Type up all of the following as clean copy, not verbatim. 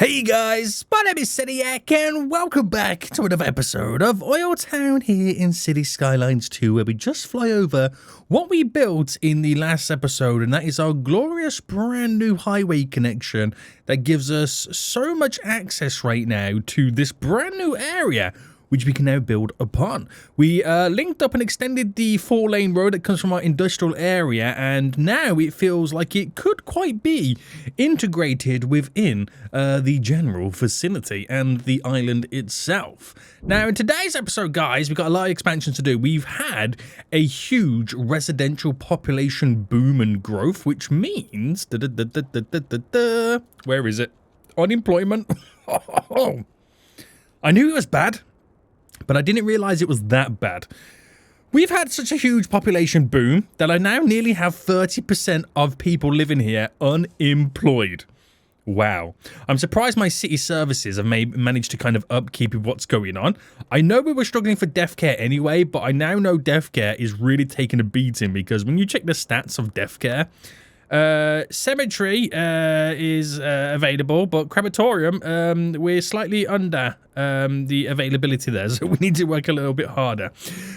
Hey guys, my name is Seniac and welcome back to another episode of OilTown here in City Skylines 2, where we just fly over what we built in the last episode, and that is our glorious brand new highway connection that gives us so much access right now to this brand new area which we can now build upon. We linked up and extended the 4-lane road that comes from our industrial area, and now it feels like it could quite be integrated within the general vicinity and the island itself. Now, in today's episode, guys, we've got a lot of expansions to do. We've had a huge residential population boom and growth, which means... Where is it? Unemployment. I knew it was bad, but I didn't realize it was that bad. We've had such a huge population boom that I now nearly have 30% of people living here unemployed. Wow. I'm surprised my city services have managed to kind of upkeep with what's going on. I know we were struggling for death care anyway, but I now know death care is really taking a beating, because when you check the stats of death care, cemetery is available, but crematorium, we're slightly under the availability there, so we need to work a little bit harder.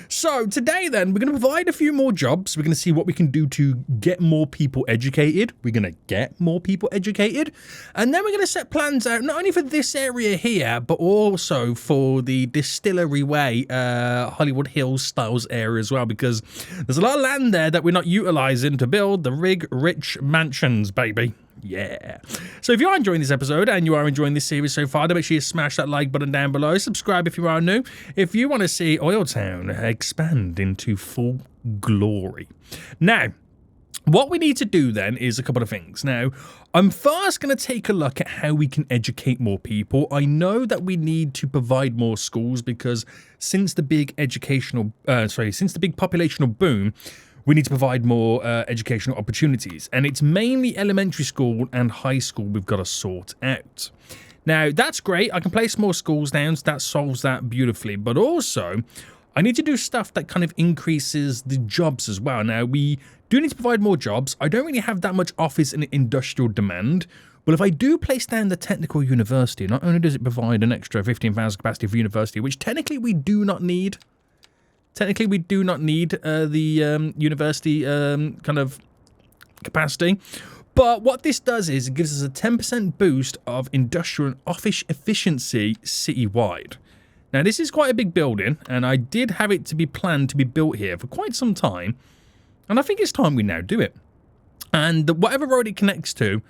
So today then, we're going to provide a few more jobs. We're going to see what we can do to get more people educated. We're going to get more people educated, and then we're going to set plans out not only for this area here, but also for the Distillery Way, Hollywood Hills styles area as well, because there's a lot of land there that we're not utilizing to build the rich mansions, baby. Yeah. So if you are enjoying this episode and you are enjoying this series so far, then make sure you smash that like button down below. Subscribe if you are new. If you want to see OilTown expand into full glory. Now, what we need to do then is a couple of things. Now, I'm first going to take a look at how we can educate more people. I know that we need to provide more schools, because since the big since the big populational boom, we need to provide more educational opportunities, and it's mainly elementary school and high school we've got to sort out. Now, that's great. I can place more schools down, so that solves that beautifully, but also I need to do stuff that kind of increases the jobs as well. Now, we do need to provide more jobs. I don't really have that much office and industrial demand, but if I do place down the technical university, not only does it provide an extra 15,000 capacity for university, which technically we do not need. Technically, we do not need the university kind of capacity. But what this does is it gives us a 10% boost of industrial and office efficiency citywide. Now, this is quite a big building, and I did have it to be planned to be built here for quite some time. And I think it's time we now do it. And whatever road it connects to,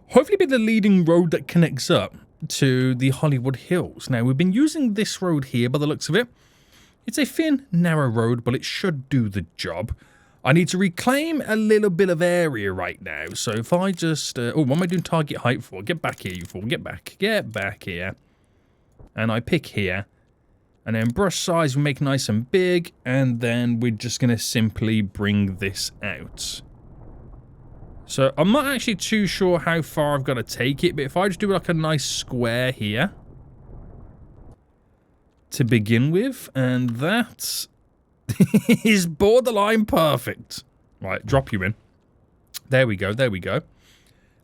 hopefully be the leading road that connects up to the Hollywood Hills. Now, we've been using this road here by the looks of it. It's a thin, narrow road, but it should do the job. I need to reclaim a little bit of area right now. So if I just... what am I doing target height for? Get back here, you fool. Get back. Get back here. And I pick here. And then brush size we make nice and big. And then we're just going to simply bring this out. So I'm not actually too sure how far I've got to take it. But if I just do like a nice square here to begin with, and that is borderline perfect. Right, drop you in. There we go, there we go.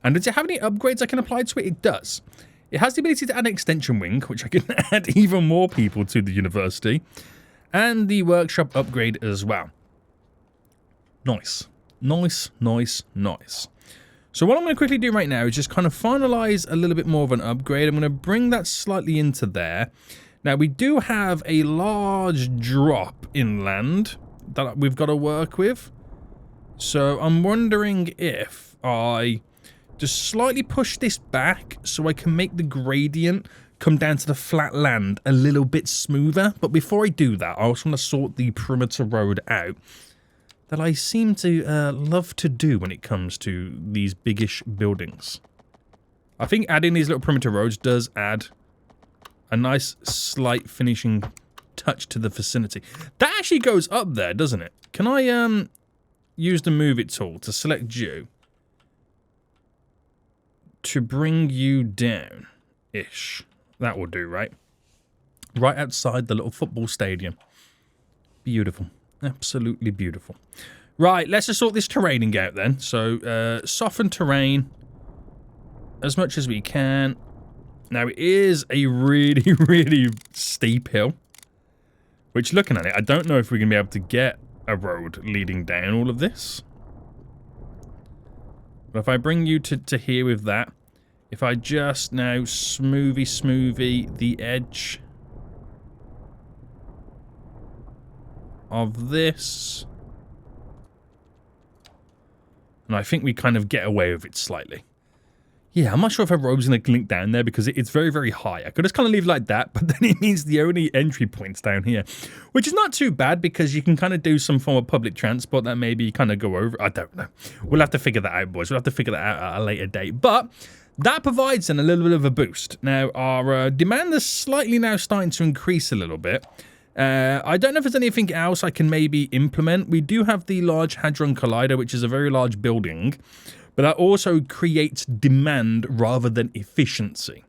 And does it have any upgrades I can apply to it? It does. It has the ability to add an extension wing, which I can add even more people to the university, and the workshop upgrade as well. Nice. Nice, nice, nice. So what I'm going to quickly do right now is just kind of finalize a little bit more of an upgrade. I'm going to bring that slightly into there. Now, we do have a large drop inland that we've got to work with. So I'm wondering if I just slightly push this back so I can make the gradient come down to the flat land a little bit smoother. But before I do that, I also want to sort the perimeter road out that I seem to love to do when it comes to these biggish buildings. I think adding these little perimeter roads does add a nice slight finishing touch to the vicinity. That actually goes up there, doesn't it? Can I use the move it tool to select you to bring you down-ish? That will do, right? Right outside the little football stadium. Beautiful. Absolutely beautiful. Right, let's just sort this terraining out then. So, soften terrain as much as we can. Now, it is a really, really steep hill. Which, looking at it, I don't know if we're going to be able to get a road leading down all of this. But if I bring you to here with that, if I just now smoothie the edge of this, and I think we kind of get away with it slightly. Yeah, I'm not sure if a road's going to link down there because it's very, very high. I could just kind of leave it like that, but then it means the only entry point's down here, which is not too bad because you can kind of do some form of public transport that maybe kind of go over. I don't know. We'll have to figure that out, boys. We'll have to figure that out at a later date. But that provides then a little bit of a boost. Now, our demand is slightly now starting to increase a little bit. I don't know if there's anything else I can maybe implement. We do have the Large Hadron Collider, which is a very large building. But that also creates demand rather than efficiency.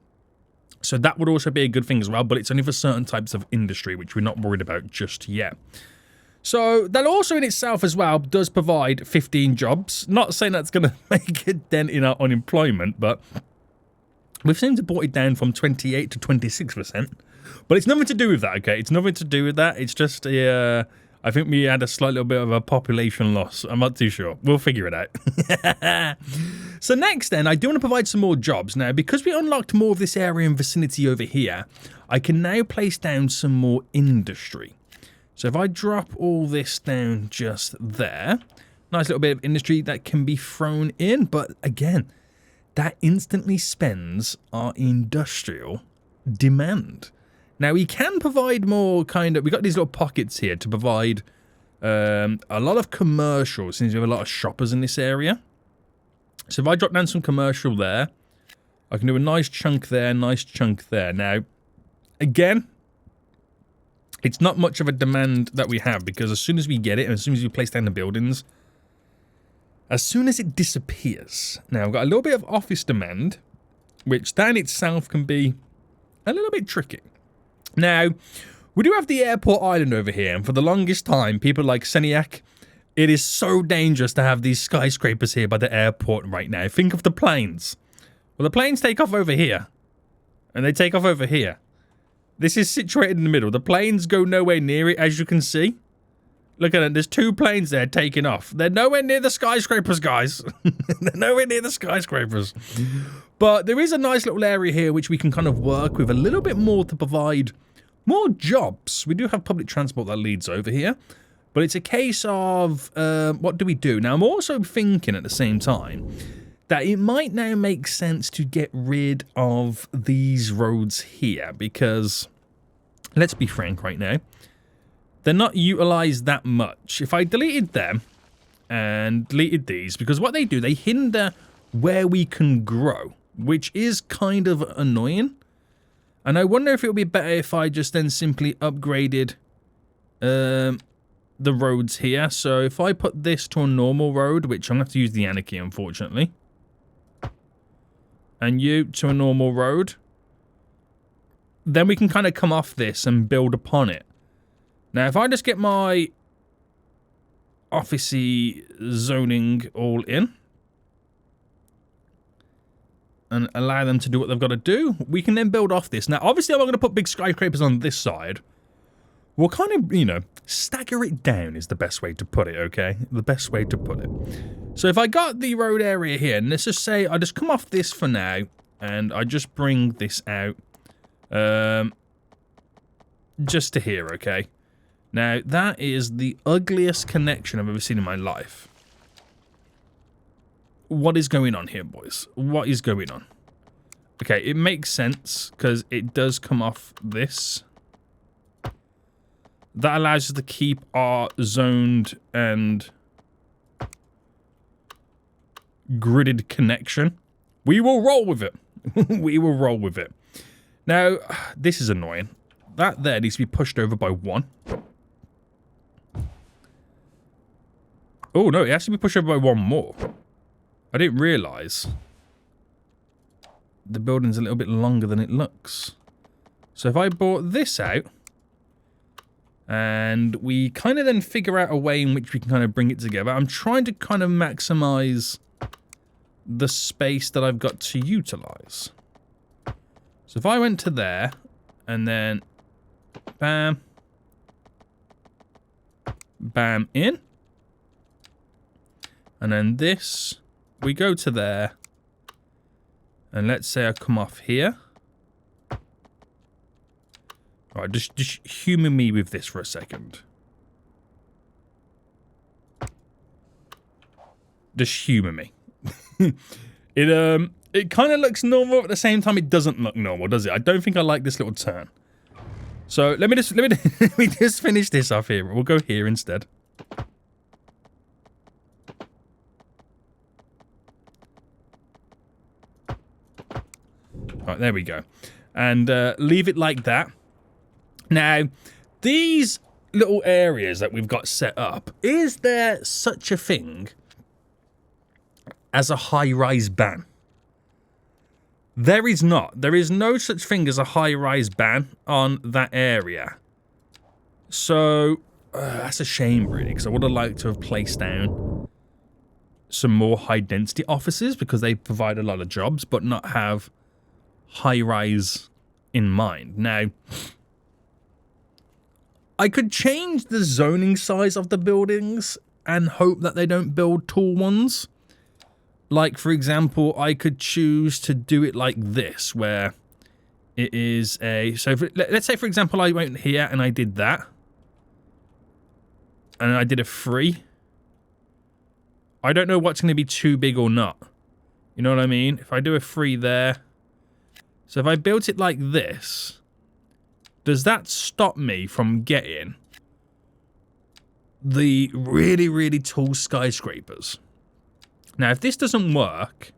So that would also be a good thing as well, but it's only for certain types of industry, which we're not worried about just yet. So that also in itself as well does provide 15 jobs. Not saying that's going to make a dent in our unemployment, but we've seemed to brought it down from 28 to 26%. But it's nothing to do with that, okay? It's nothing to do with that. It's just I think we had a slight little bit of a population loss. I'm not too sure. We'll figure it out. So next then, I do want to provide some more jobs. Now, because we unlocked more of this area and vicinity over here, I can now place down some more industry. So if I drop all this down just there, nice little bit of industry that can be thrown in. But again, that instantly spends our industrial demand. Now, we can provide more kind of... We've got these little pockets here to provide a lot of commercial, since we have a lot of shoppers in this area. So if I drop down some commercial there, I can do a nice chunk there, nice chunk there. Now, again, it's not much of a demand that we have, because as soon as we get it, and as soon as we place down the buildings, as soon as it disappears... Now, I've got a little bit of office demand, which that in itself can be a little bit tricky. Now, we do have the airport island over here, and for the longest time, people like Seniac, it is so dangerous to have these skyscrapers here by the airport right now. Think of the planes. Well, the planes take off over here, and they take off over here. This is situated in the middle. The planes go nowhere near it, as you can see. Look at it. There's two planes there taking off. They're nowhere near the skyscrapers, guys. They're nowhere near the skyscrapers. But there is a nice little area here which we can kind of work with a little bit more to provide more jobs. We do have public transport that leads over here. But it's a case of, what do we do? Now, I'm also thinking at the same time that it might now make sense to get rid of these roads here. Because, let's be frank right now, they're not utilized that much. If I deleted them and deleted these, because what they do, they hinder where we can grow, which is kind of annoying. And I wonder if it would be better if I just then simply upgraded the roads here. So if I put this to a normal road, which I'm going to have to use the anarchy, unfortunately, and you to a normal road, then we can kind of come off this and build upon it. Now, if I just get my officey zoning all in and allow them to do what they've got to do, we can then build off this. Now, obviously, I'm not going to put big skyscrapers on this side. We'll kind of, you know, stagger it down is the best way to put it, okay? The best way to put it. So if I got the road area here, and let's just say I just come off this for now, and I just bring this out just to here, okay? Now, that is the ugliest connection I've ever seen in my life. What is going on here, boys? What is going on? Okay, it makes sense, because it does come off this. That allows us to keep our zoned and gridded connection. We will roll with it. We will roll with it. Now, this is annoying. That there needs to be pushed over by 1. Oh, no, it has to be pushed over by 1 more. I didn't realise the building's a little bit longer than it looks. So if I brought this out, and we kind of then figure out a way in which we can kind of bring it together. I'm trying to kind of maximize the space that I've got to utilize. So if I went to there, and then bam, bam in, and then this, we go to there, and let's say I come off here. Right, just humour me with this for a second. Just humour me. It kind of looks normal, but at the same time it doesn't look normal, does it? I don't think I like this little turn. So let me just finish this off here. We'll go here instead. Right, there we go. And leave it like that. Now, these little areas that we've got set up, is there such a thing as a high-rise ban? There is not. There is no such thing as a high-rise ban on that area. So, that's a shame, really, because I would have liked to have placed down some more high-density offices because they provide a lot of jobs, but not have high-rise in mind. Now, I could change the zoning size of the buildings and hope that they don't build tall ones. Like, for example, I could choose to do it like this, where it is a... So, let's say, for example, I went here and I did that. And I did a 3. I don't know what's going to be too big or not. You know what I mean? If I do a 3 there... So, if I built it like this... Does that stop me from getting the really, really tall skyscrapers? Now, if this doesn't work,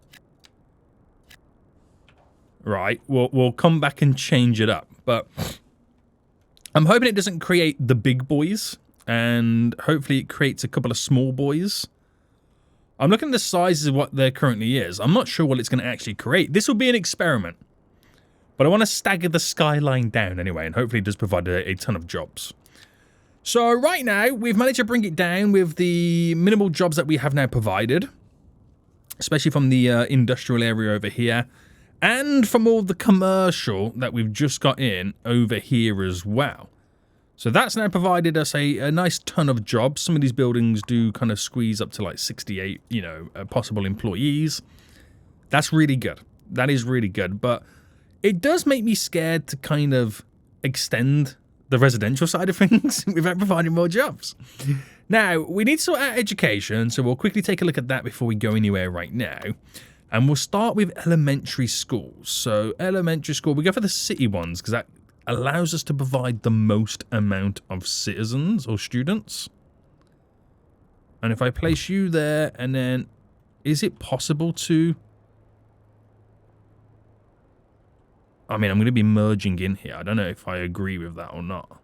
right, we'll come back and change it up. But I'm hoping it doesn't create the big boys, and hopefully it creates a couple of small boys. I'm looking at the sizes of what there currently is. I'm not sure what it's going to actually create. This will be an experiment. But I want to stagger the skyline down anyway, and hopefully it does provide a ton of jobs. So right now, we've managed to bring it down with the minimal jobs that we have now provided. Especially from the industrial area over here. And from all the commercial that we've just got in over here as well. So that's now provided us a nice ton of jobs. Some of these buildings do kind of squeeze up to like 68, you know, possible employees. That's really good. That is really good. But... it does make me scared to kind of extend the residential side of things without providing more jobs. Now, we need to sort out education, so we'll quickly take a look at that before we go anywhere right now. And we'll start with elementary schools. So, elementary school, we go for the city ones, because that allows us to provide the most amount of citizens or students. And if I place you there, and then, is it possible to... I mean, I'm going to be merging in here. I don't know if I agree with that or not.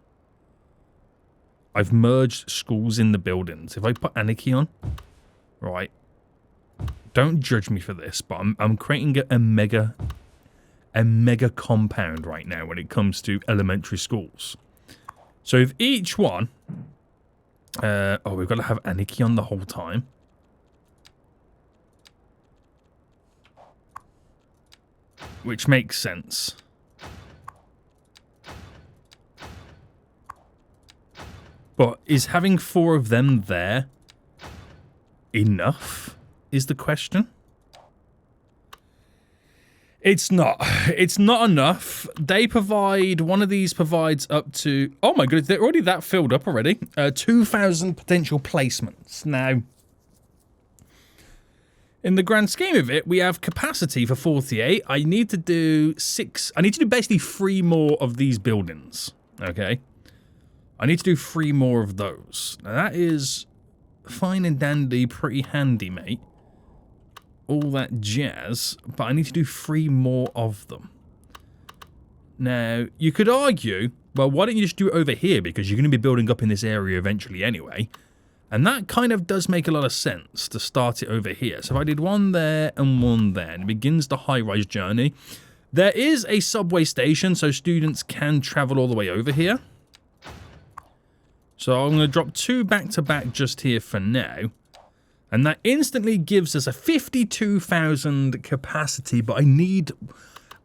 I've merged schools in the buildings. If I put anarchy on, right, don't judge me for this, but I'm creating a mega compound right now when it comes to elementary schools. So if each one, oh, we've got to have anarchy on the whole time. Which makes sense. But is having 4 of them there enough, is the question? It's not. It's not enough. They provide, one of these provides up to, oh my goodness, they're already that filled up already. 2,000 potential placements. Now, in the grand scheme of it, we have capacity for 48. I need to do 6. I need to do basically 3 more of these buildings. Okay. I need to do 3 more of those. Now that is fine and dandy, pretty handy, mate. All that jazz. But I need to do 3 more of them. Now, you could argue, well, why don't you just do it over here? Because you're going to be building up in this area eventually anyway. And that kind of does make a lot of sense to start it over here. So if I did 1 there and 1 there, and it begins the high-rise journey. There is a subway station, so students can travel all the way over here. So I'm going to drop 2 back-to-back just here for now. And that instantly gives us a 52,000 capacity, but I need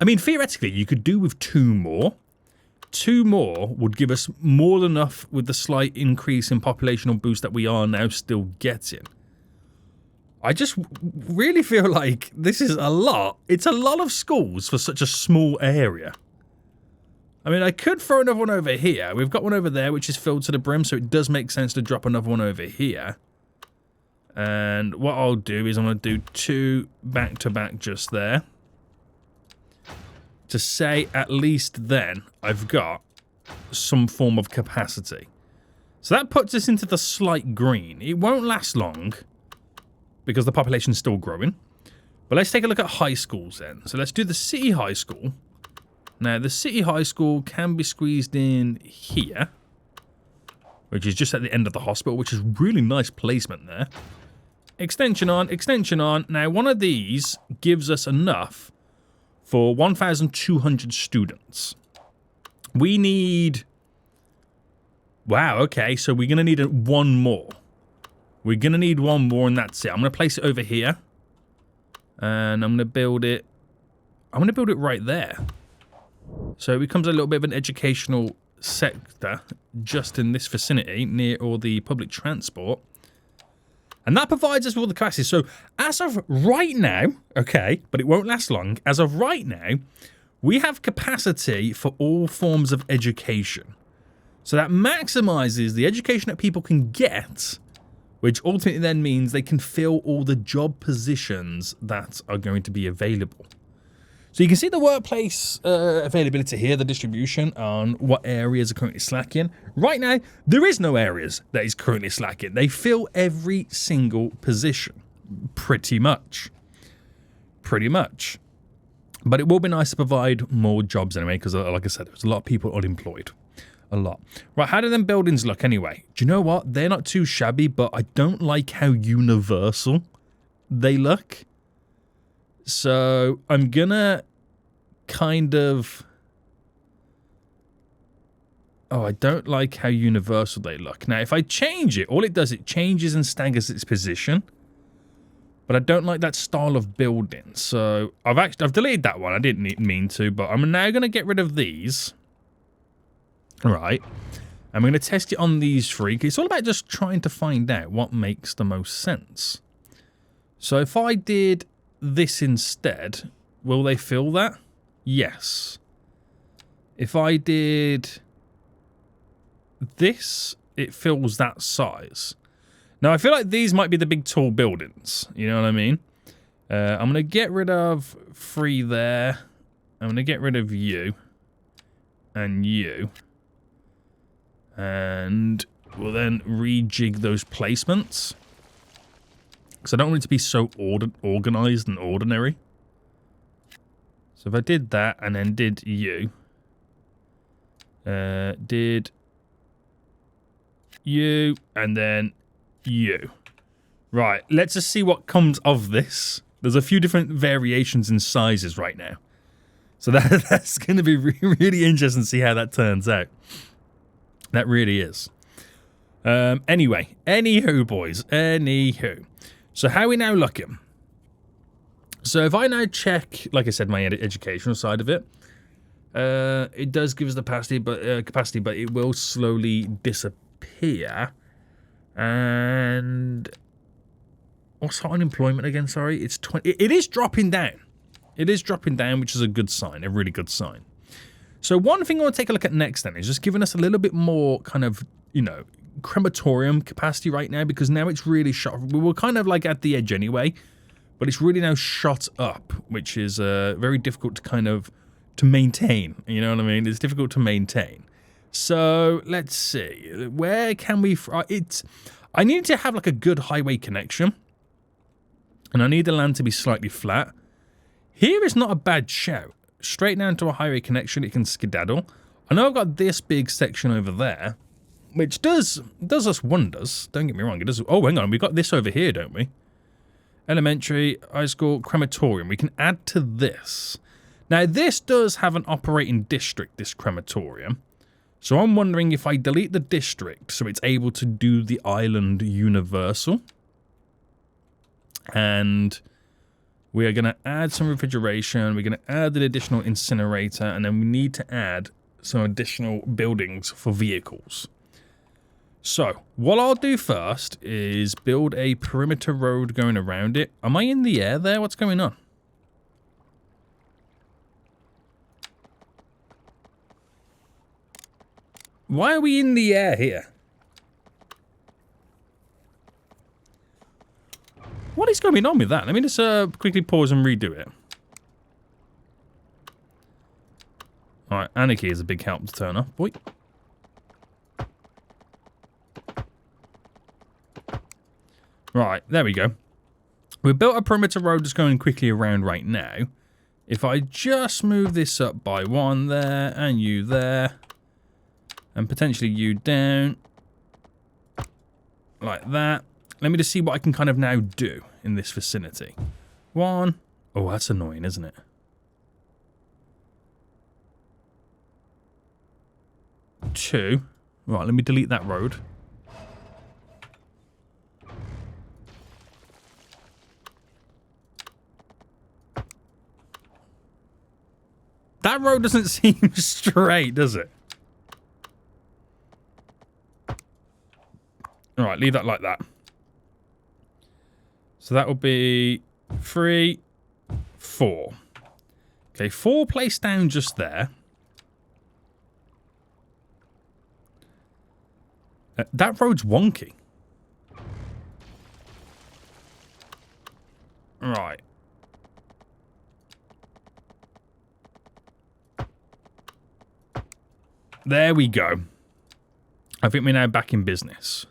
I mean, theoretically, you could do with 2 more. 2 more would give us more than enough with the slight increase in populational boost that we are now still getting. I just really feel like this is a lot. It's a lot of schools for such a small area. I mean, I could throw another one over here. We've got one over there, which is filled to the brim, so it does make sense to drop another one over here. And what I'll do is I'm going to do 2 back-to-back just there. To say at least then I've got some form of capacity. So that puts us into the slight green. It won't last long because the population's still growing. But let's take a look at high schools then. So let's do the city high school. Now, the city high school can be squeezed in here, which is just at the end of the hospital, which is really nice placement there. Extension on, extension on. Now, one of these gives us enough for 1,200 students. We need... Wow, okay, so we're going to need one more. We're going to need one more, and that's it. I'm going to place it over here. And I'm going to build it... I'm going to build it right there. So it becomes a little bit of an educational sector just in this vicinity near all the public transport. And that provides us with all the capacity. So as of right now, okay, but it won't last long. As of right now, we have capacity for all forms of education. So that maximizes the education that people can get, which ultimately then means they can fill all the job positions that are going to be available. So you can see the workplace availability here, the distribution on what areas are currently slacking. Right now, there is no areas that is currently slacking. They fill every single position, pretty much. Pretty much. But it will be nice to provide more jobs anyway, because like I said, there's a lot of people unemployed. A lot. Right, how do them buildings look anyway? Do you know what? They're not too shabby, but I don't like how universal they look. So I'm gonna kind of... Oh, I don't like how universal they look. Now, if I change it, all it does, it changes and staggers its position. But I don't like that style of building. So I've deleted that one. I didn't mean to, but I'm now gonna get rid of these. All right. I'm gonna test it on these 3. It's all about just trying to find out what makes the most sense. So if I did this instead, will they fill that? Yes. If I did this, it fills that size. Now, I feel like these might be the big tall buildings. You know what I mean? I'm going to get rid of 3 there. I'm going to get rid of you. And you. And we'll then rejig those placements. Because I don't want it to be so organized and ordinary. So if I did that and then did you. Did you and then you. Right, let's just see what comes of this. There's a few different variations in sizes right now. So that's going to be really interesting to see how that turns out. That really is. Anyway, anywho, boys, anywho. So how are we now looking? So if I now check, like I said, my educational side of it, it does give us the capacity, but it will slowly disappear. And what's unemployment again? Sorry, it's 20. It is dropping down. It is dropping down, which is a good sign, a really good sign. So one thing I want to take a look at next then is just giving us a little bit more kind of, you know, crematorium capacity right now, because now it's really shot. We were kind of like at the edge anyway, but it's really now shot up, which is very difficult to kind of to maintain. You know what I mean? It's difficult to maintain. So let's see, where can we? I need to have like a good highway connection, and I need the land to be slightly flat. Here is not a bad shout. Straight down to a highway connection, it can skedaddle. I know I've got this big section over there, which does us wonders. Don't get me wrong, it does. Oh, hang on, we've got this over here, don't we? Elementary, high school, crematorium. We can add to this. Now, this does have an operating district, this crematorium. So I'm wondering if I delete the district so it's able to do the island universal. And We are going to add some refrigeration. We're going to add an additional incinerator. And then we need to add some additional buildings for vehicles. So, what I'll do first is build a perimeter road going around it. Am I in the air there? What's going on? Why are we in the air here? What is going on with that? Let me just quickly pause and redo it. Alright, anarchy is a big help to turn off. Boy. Right, there we go. We've built a perimeter road just going quickly around right now. If I just move this up by one there, and you there, and potentially you down, like that. Let me just see what I can kind of now do in this vicinity. One. Oh, that's annoying, isn't it? Two. Right, let me delete that road. That road doesn't seem straight, does it? Alright, leave that like that. So that will be 3, 4. Okay, 4 placed down just there. That road's wonky. Right. There we go. I think we're now back in business.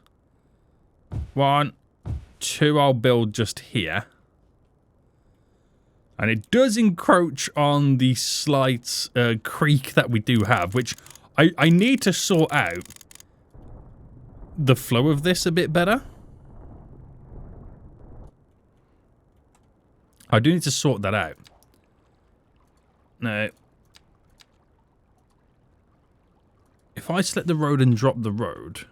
1, 2, I'll build just here. And it does encroach on the slight creek that we do have, which I need to sort out the flow of this a bit better. I do need to sort that out. Now, if I select the road and drop the road,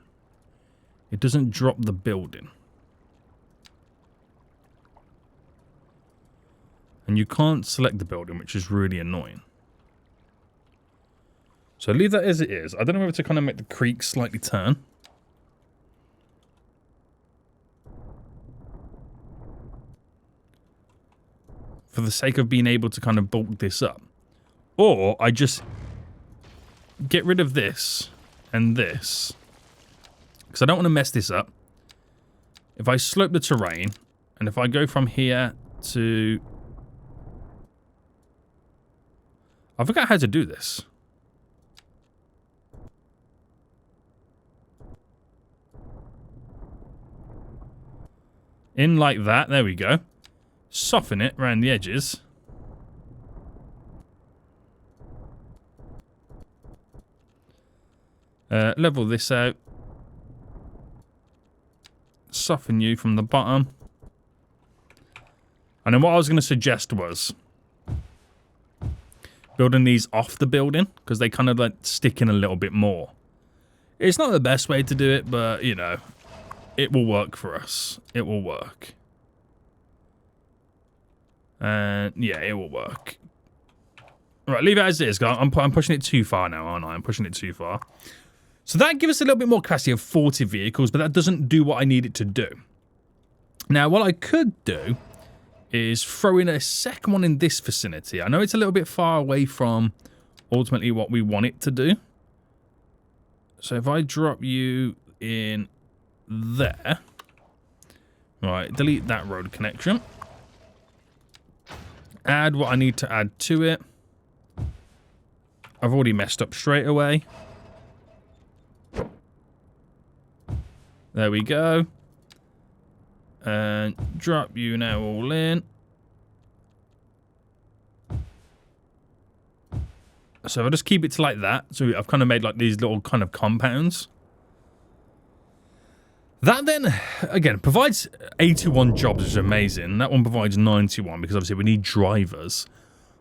it doesn't drop the building. And you can't select the building, which is really annoying. So leave that as it is. I don't know whether to kind of make the creek slightly turn. For the sake of being able to kind of bulk this up. Or I just get rid of this and this. Because I don't want to mess this up. If I slope the terrain, and if I go from here to... I forgot how to do this. In like that, there we go. Soften it around the edges. Level this out. Soften you from the bottom. And then what I was going to suggest was building these off the building, because they kind of like stick in a little bit more. It's not the best way to do it, but you know, it will work for us. It will work. And yeah, it will work. Right, leave it as it is. I'm pushing it too far now, aren't I? I'm pushing it too far. So that gives us a little bit more capacity of 40 vehicles, but that doesn't do what I need it to do. Now, what I could do is throw in a second one in this vicinity. I know it's a little bit far away from ultimately what we want it to do. So if I drop you in there. Right, delete that road connection. Add what I need to add to it. I've already messed up straight away. There we go. And drop you now all in. So I'll just keep it to like that. So I've kind of made like these little kind of compounds. That then, again, provides 81 jobs, which is amazing. That one provides 91 because obviously we need drivers.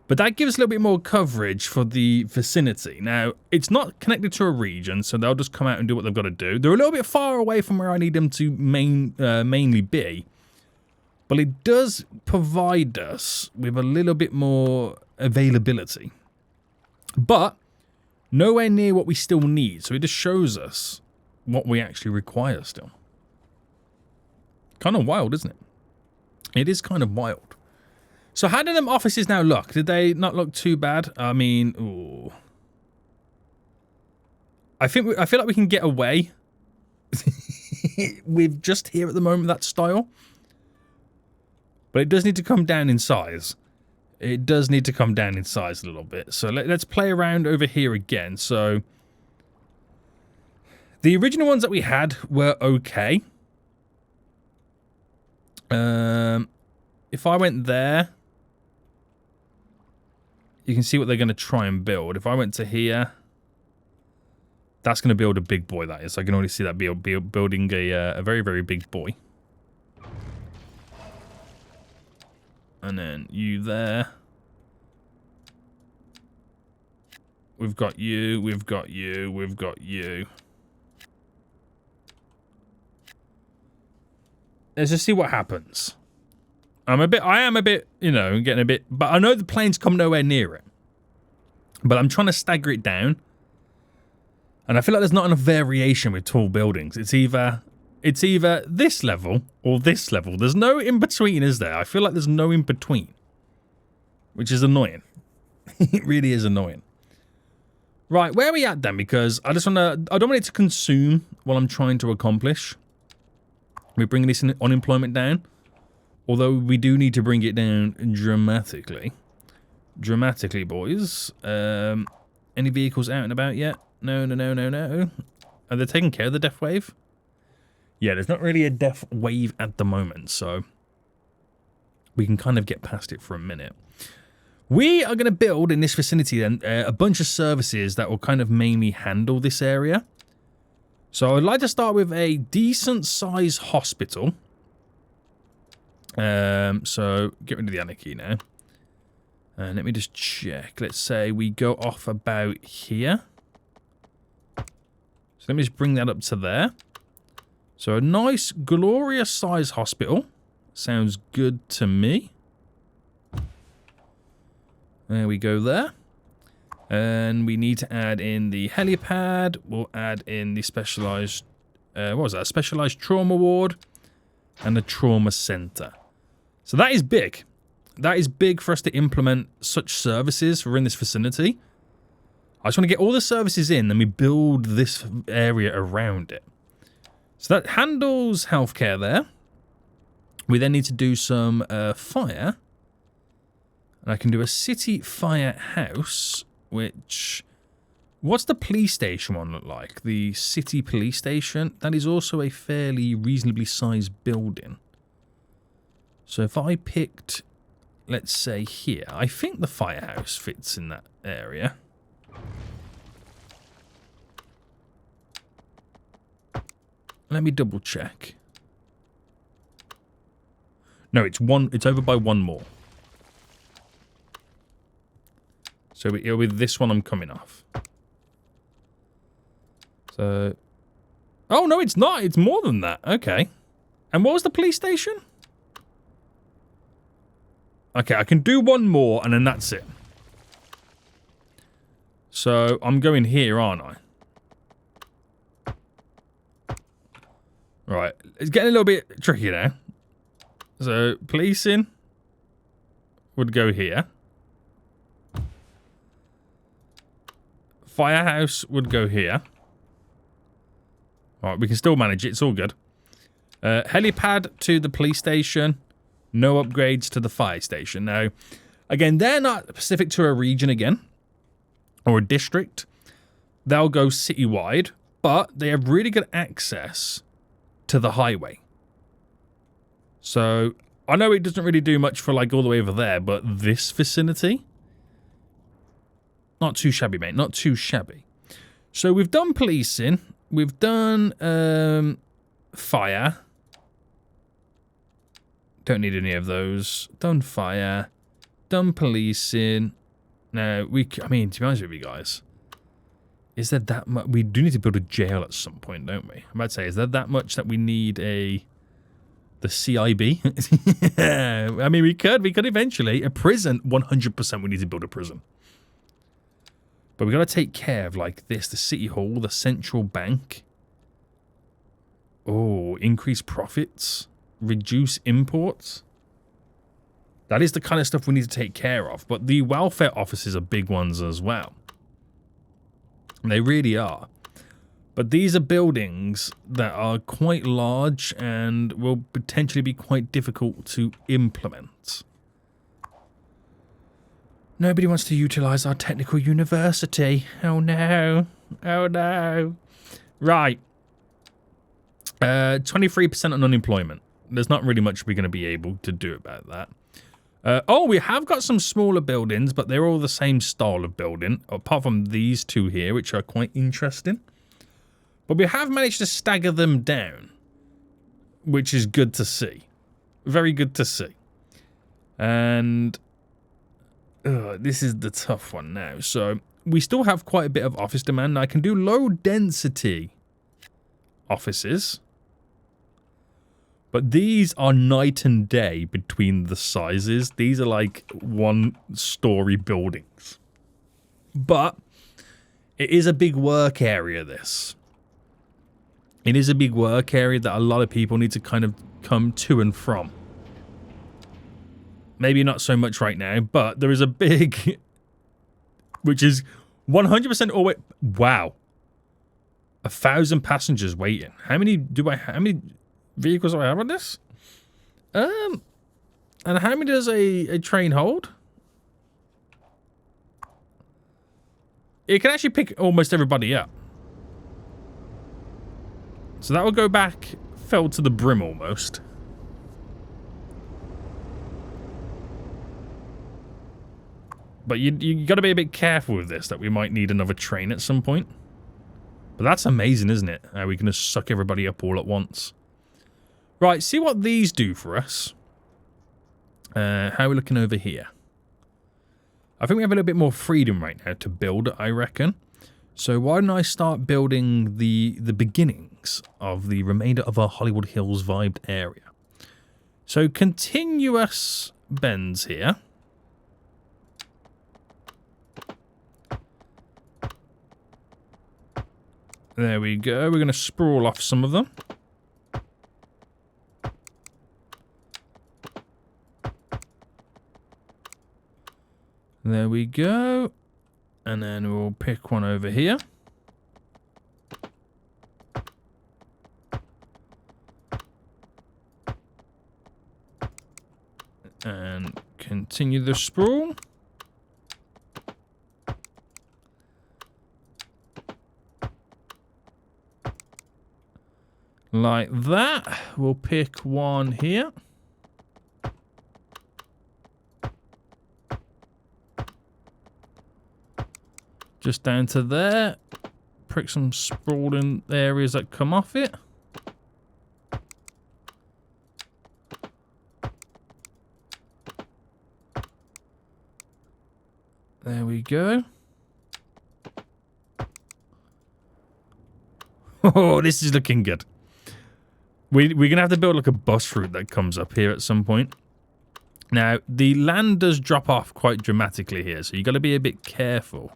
But that gives a little bit more coverage for the vicinity. Now, it's not connected to a region, so they'll just come out and do what they've got to do. They're a little bit far away from where I need them to mainly be. But it does provide us with a little bit more availability. But nowhere near what we still need. So it just shows us what we actually require still. Kind of wild, isn't it? It is kind of wild. So how do them offices now look? Did they not look too bad? I mean, ooh. I feel like we can get away with just here at the moment that style. But it does need to come down in size. It does need to come down in size a little bit. So let's play around over here again. So the original ones that we had were okay. If I went there, you can see what they're going to try and build. If I went to here, that's going to build a big boy, that is. I can already see that building a very, very big boy. And then you there. We've got you, we've got you, we've got you. Let's just see what happens. I am a bit, you know, getting a bit, but I know the planes come nowhere near it. But I'm trying to stagger it down. And I feel like there's not enough variation with tall buildings. It's either this level or this level. There's no in between, is there? I feel like there's no in between. Which is annoying. It really is annoying. Right, where are we at then? Because I don't want it to consume what I'm trying to accomplish. We're bringing this unemployment down. Although we do need to bring it down dramatically. Dramatically, boys. Any vehicles out and about yet? No. Are they taking care of the death wave? Yeah, there's not really a death wave at the moment, so we can kind of get past it for a minute. We are going to build in this vicinity then a bunch of services that will kind of mainly handle this area. So I'd like to start with a decent size hospital. So get rid of the anarchy now. And let me just check. Let's say we go off about here. So let me just bring that up to there. So a nice, glorious size hospital. Sounds good to me. There we go there. And we need to add in the helipad. We'll add in the specialized, what was that? Specialized trauma ward and the trauma center. So that is big. That is big for us to implement such services. We're in this vicinity. I just want to get all the services in, and we build this area around it. So that handles healthcare there. We then need to do some fire. And I can do a city firehouse, which... What's the police station one look like? The city police station? That is also a fairly reasonably sized building. So if I picked, let's say here, I think the firehouse fits in that area. Let me double check. No, it's over by one more. So with this one, I'm coming off. So, oh no, it's not. It's more than that. Okay. And what was the police station? Okay, I can do one more, and then that's it. So I'm going here, aren't I? Right, it's getting a little bit tricky now. So policing would go here. Firehouse would go here. Alright, we can still manage it. It's all good. Helipad to the police station. No upgrades to the fire station. Now, again, they're not specific to a region again. Or a district. They'll go citywide. But they have really good access to the highway. So, I know it doesn't really do much for like all the way over there. But this vicinity... Not too shabby, mate. Not too shabby. So we've done policing. We've done fire. Don't need any of those. Done fire. Done policing. Now, I mean, to be honest with you guys, is there that much? We do need to build a jail at some point, don't we? I'm about to say, is there that much that we need The CIB. I mean, we could eventually. A prison, 100% we need to build a prison. But we got to take care of like this, the city hall, the central bank. Oh, increase profits, reduce imports. That is the kind of stuff we need to take care of. But the welfare offices are big ones as well. They really are. But these are buildings that are quite large and will potentially be quite difficult to implement. Nobody wants to utilize our technical university. Oh no. Oh no. Right. 23% on unemployment. There's not really much we're going to be able to do about that. Oh, we have got some smaller buildings, but they're all the same style of building, apart from these two here, which are quite interesting. But we have managed to stagger them down, which is good to see. Very good to see. And this is the tough one now. So we still have quite a bit of office demand. I can do low density offices. But these are night and day between the sizes. These are like one-story buildings. But it is a big work area, this. It is a big work area that a lot of people need to kind of come to and from. Maybe not so much right now, but there is a big... which is 100% always... Wow. 1,000 passengers waiting. How many vehicles do I have on this? And how many does a train hold? It can actually pick almost everybody up. So that will go back, filled to the brim almost. But you got to be a bit careful with this, that we might need another train at some point. But that's amazing, isn't it? How we can just suck everybody up all at once. Right, see what these do for us. How are we looking over here? I think we have a little bit more freedom right now to build, I reckon. So why don't I start building the beginnings of the remainder of our Hollywood Hills vibed area. So continuous bends here. There we go. We're going to sprawl off some of them. There we go. And then we'll pick one over here. And continue the sprawl. Like that. We'll pick one here. Just down to there. Prick some sprawling areas that come off it. There we go. Oh, this is looking good. We're going to have to build like a bus route that comes up here at some point. Now, the land does drop off quite dramatically here, so you got to be a bit careful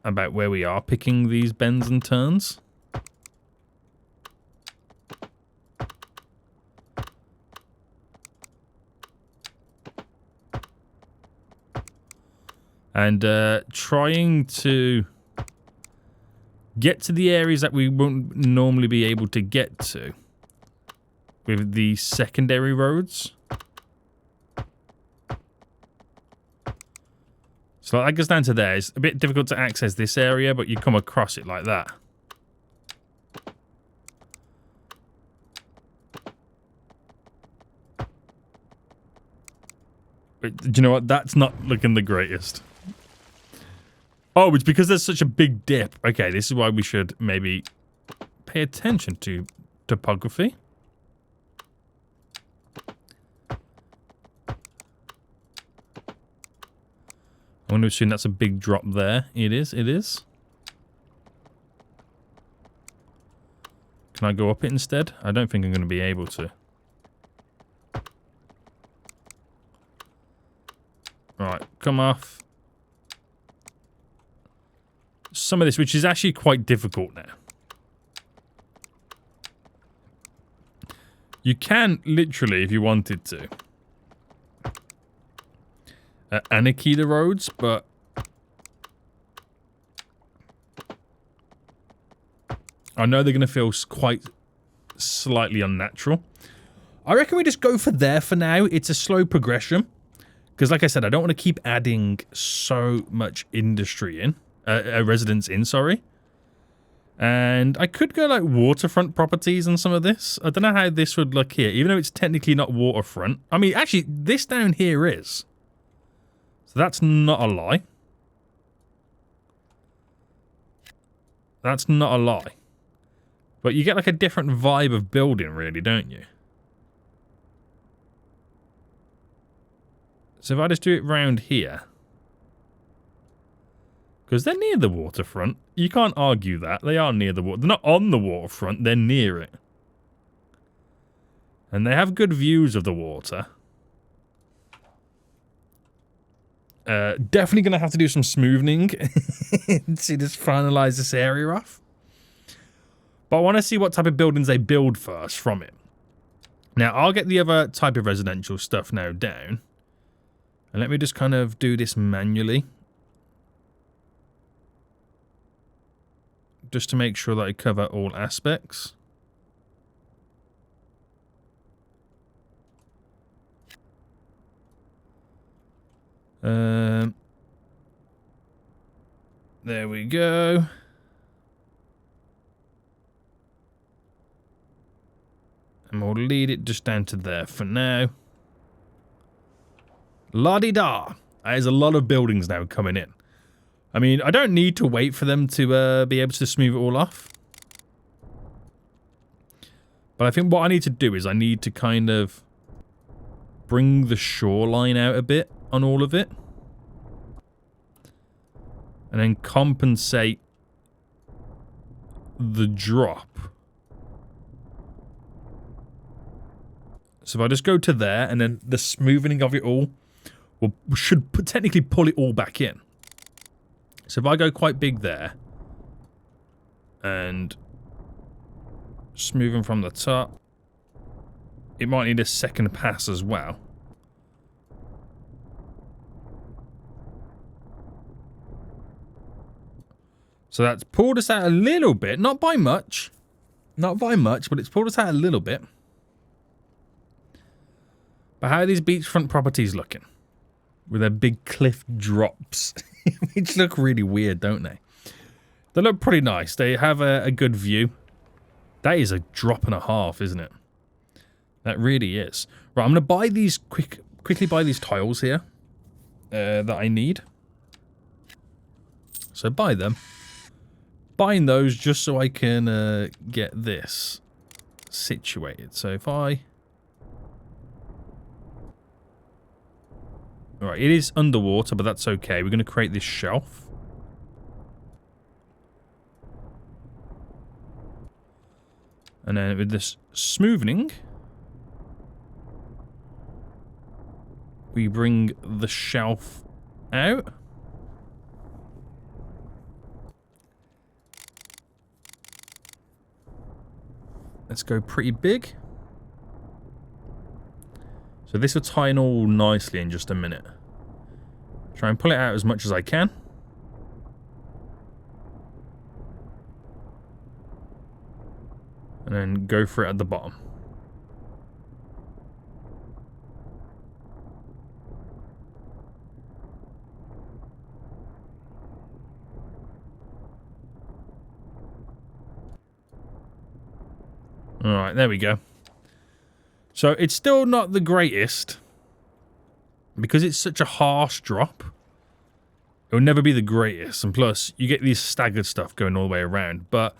about where we are picking these bends and turns. And trying to get to the areas that we won't normally be able to get to with the secondary roads. So that goes down to there. It's a bit difficult to access this area, but you come across it like that. But do you know what? That's not looking the greatest. Oh, it's because there's such a big dip. Okay, this is why we should maybe pay attention to topography. I'm going to assume that's a big drop there. It is, it is. Can I go up it instead? I don't think I'm going to be able to. Right, come off. Some of this, which is actually quite difficult now. You can literally, if you wanted to, anarchy the roads, but I know they're going to feel quite slightly unnatural. I reckon we just go for there for now. It's a slow progression. Because like I said, I don't want to keep adding so much industry in. Residents in, sorry. And I could go like waterfront properties on some of this. I don't know how this would look here. Even though it's technically not waterfront. I mean, actually, this down here is. So that's not a lie. That's not a lie. But you get like a different vibe of building, really, don't you? So if I just do it round here. Because they're near the waterfront. You can't argue that. They are near the water. They're not on the waterfront. They're near it. And they have good views of the water. Definitely going to have to do some smoothing. To just finalize this area off. But I want to see what type of buildings they build first from it. Now, I'll get the other type of residential stuff now down. And let me just kind of do this manually. Just to make sure that I cover all aspects. There we go. And we'll lead it just down to there for now. La-di-da. There's a lot of buildings now coming in. I mean, I don't need to wait for them to be able to smooth it all off. But I think what I need to do is I need to kind of bring the shoreline out a bit on all of it. And then compensate the drop. So if I just go to there and then the smoothing of it all should technically pull it all back in. So if I go quite big there and smoothing from the top, it might need a second pass as well. So that's pulled us out a little bit, not by much. Not by much, but it's pulled us out a little bit. But how are these beachfront properties looking? With their big cliff drops. Which look really weird, don't they? They look pretty nice. They have a good view. That is a drop and a half, isn't it? That really is. Right, I'm going to buy these quickly buy these tiles here. That I need. So buy them. Buying those just so I can get this situated. So if I... Alright, it is underwater, but that's okay. We're going to create this shelf. And then with this smoothing, we bring the shelf out. Let's go pretty big. So this will tie in all nicely in just a minute. Try and pull it out as much as I can. And then go for it at the bottom. Alright, there we go. So it's still not the greatest. Because it's such a harsh drop. It will never be the greatest. And plus, you get these staggered stuff going all the way around. But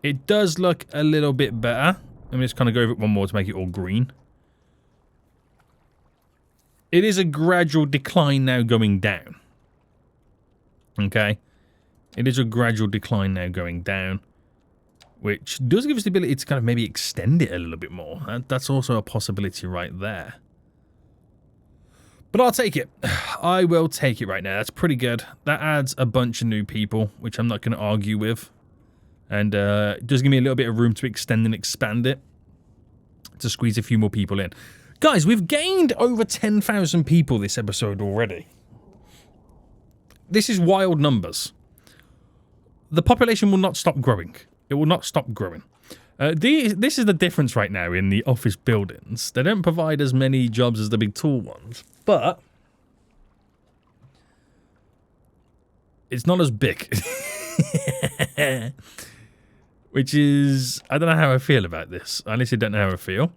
it does look a little bit better. Let me just kind of go over it one more to make it all green. It is a gradual decline now going down. Okay. It is a gradual decline now going down. which does give us the ability to kind of maybe extend it a little bit more. That's also a possibility right there. But I'll take it. I will take it right now. That's pretty good. That adds a bunch of new people, which I'm not going to argue with. And it does give me a little bit of room to extend and expand it, to squeeze a few more people in. Guys, we've gained over 10,000 people this episode already. This is wild numbers. The population will not stop growing. It will not stop growing. This is the difference right now in the office buildings. They don't provide as many jobs as the big tall ones, but it's not as big. Which is, I don't know how I feel about this. I honestly don't know how I feel.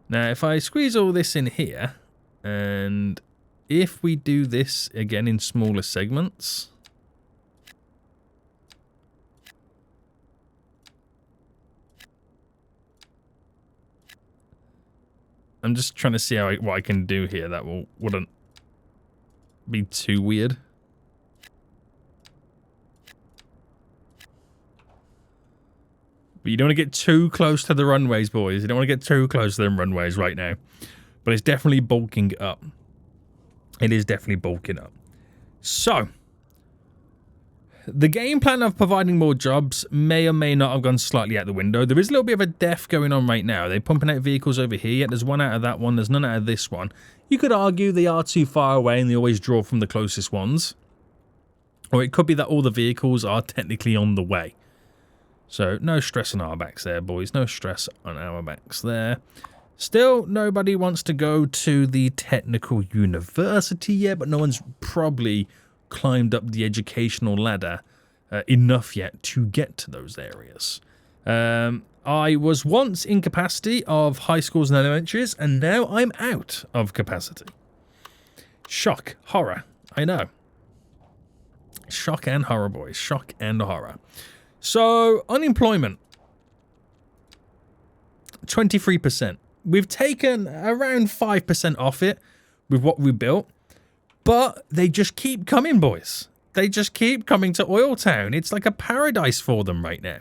Now, if I squeeze all this in here, and if we do this again in smaller segments, I'm just trying to see what I can do here that wouldn't be too weird. But you don't want to get too close to the runways, boys. You don't want to get too close to them runways right now. But it's definitely bulking up. It is definitely bulking up. So, the game plan of providing more jobs may or may not have gone slightly out the window. There is a little bit of a death going on right now. They're pumping out vehicles over here. Yet there's one out of that one. There's none out of this one. You could argue they are too far away and they always draw from the closest ones. Or it could be that all the vehicles are technically on the way. So, no stress on our backs there, boys. No stress on our backs there. Still, nobody wants to go to the technical university yet, but no one's probably climbed up the educational ladder enough yet to get to those areas. I was once in capacity of high schools and elementaries, and now I'm out of capacity. Shock. Horror. I know. Shock and horror, boys. Shock and horror. So, unemployment, 23%. We've taken around 5% off it with what we built, but they just keep coming, boys. They just keep coming to OilTown. It's like a paradise for them right now.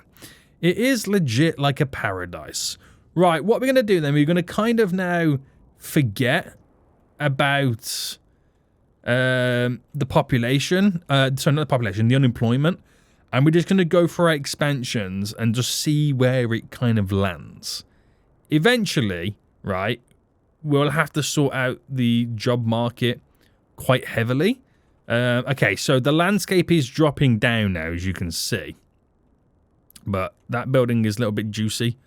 It is legit like a paradise. Right, what we're going to do then, we're going to kind of now forget about the population. Sorry, not the population, the unemployment. And we're just going to go for our expansions and just see where it kind of lands. Eventually, right, we'll have to sort out the job market quite heavily. Okay, so the landscape is dropping down now, as you can see. But that building is a little bit juicy.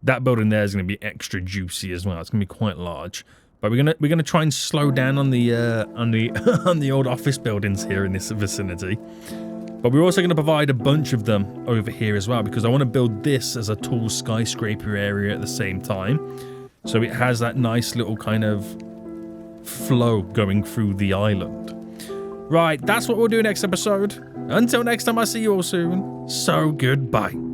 That building there is going to be extra juicy as well. It's going to be quite large. But we're gonna try and slow down on the on the old office buildings here in this vicinity. But we're also going to provide a bunch of them over here as well, because I want to build this as a tall skyscraper area at the same time. So it has that nice little kind of flow going through the island. Right, that's what we'll do next episode. Until next time, I'll see you all soon. So goodbye.